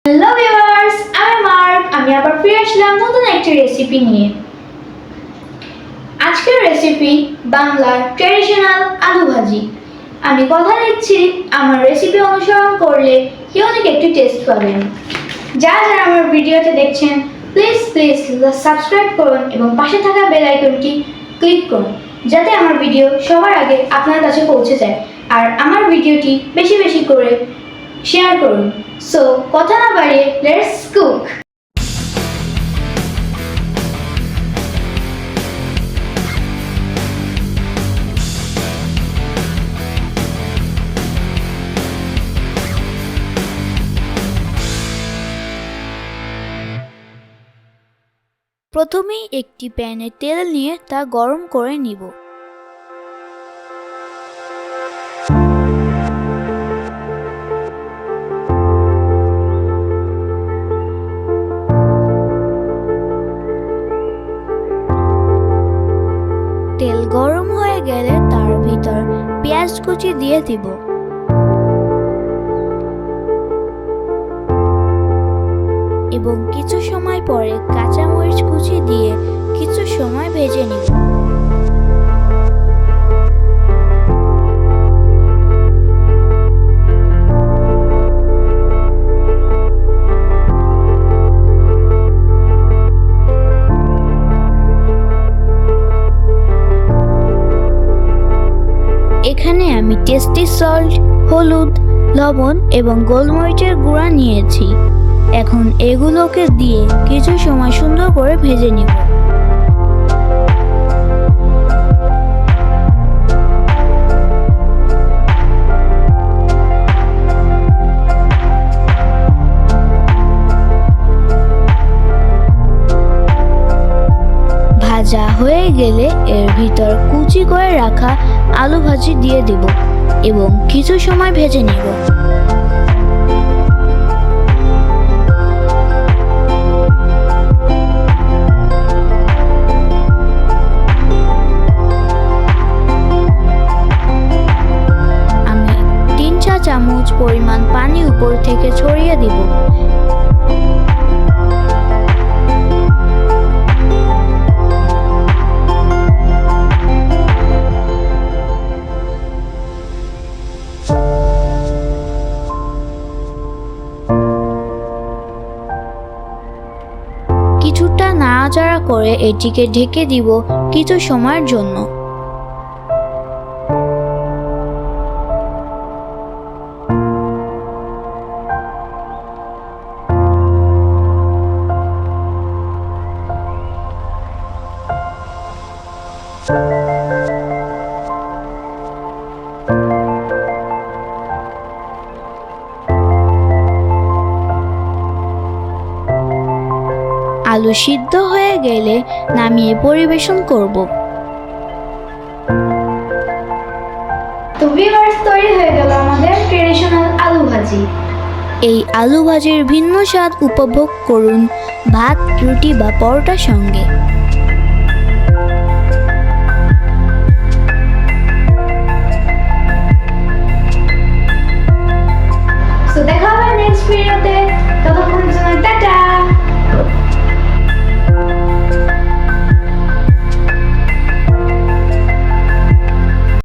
Hello viewers, আমি mark. আমি আবার ফিরে আসলাম নতুন একটি রেসিপি নিয়ে। আজকের রেসিপি বাংলার ট্র্যাডিশনাল আলু ভাজি। আমি কথা দিচ্ছি, আমার রেসিপি অনুসরণ করলে ইউনিক একটি টেস্ট পাবেন। যারা আমার ভিডিওতে দেখছেন, প্লিজ সাবস্ক্রাইব করুন এবং পাশে থাকা বেল আইকনটি ক্লিক করুন, যাতে আমার ভিডিও সবার আগে আপনার কাছে পৌঁছে যায়। আর আমার ভিডিওটি বেশি বেশি করে শেয়ার করুন। সো কথা না বাড়িয়ে লেটস কুক। প্রথমেই একটি প্যানে তেল নিয়ে তা গরম করে নিব। তেল গরম হয়ে গেলে তার ভিতর পেঁয়াজ কুচি দিয়ে দিব। এবং কিছু সময় পরে কাঁচামরিচ কুচি দিয়ে কিছু সময় ভেজে নিব। এখানে আমি টেস্টি সল্ট, হলুদ, লবণ এবং গোলমরিচের গুঁড়া নিয়েছি। এখন এগুলোকে দিয়ে কিছু সময় সুন্দর করে ভেজে নিব। ভাজা হয়ে গেলে এর ভিতর কুচি করে রাখা আলু ভাজি দিয়ে দিব এবং কিছু সময় ভেজে নিব। আমি 3 চা চামচ পরিমাণ পানি উপর থেকে ছড়িয়ে দিব। কিছুটা নাড়াচাড়া করে এটিকে ঢেকে দিব কিছু সময়ের জন্য। আলু সিদ্ধ হয়ে গেলে নামিয়ে পরিবেশন করব। তো ভিউয়ার্স, তৈরি হয়ে গেল আমাদের ট্র্যাডিশনাল আলু ভাজি। এই আলু ভাজির ভিন্ন স্বাদ উপভোগ করুন ভাত, রুটি বা পরোটার সঙ্গে।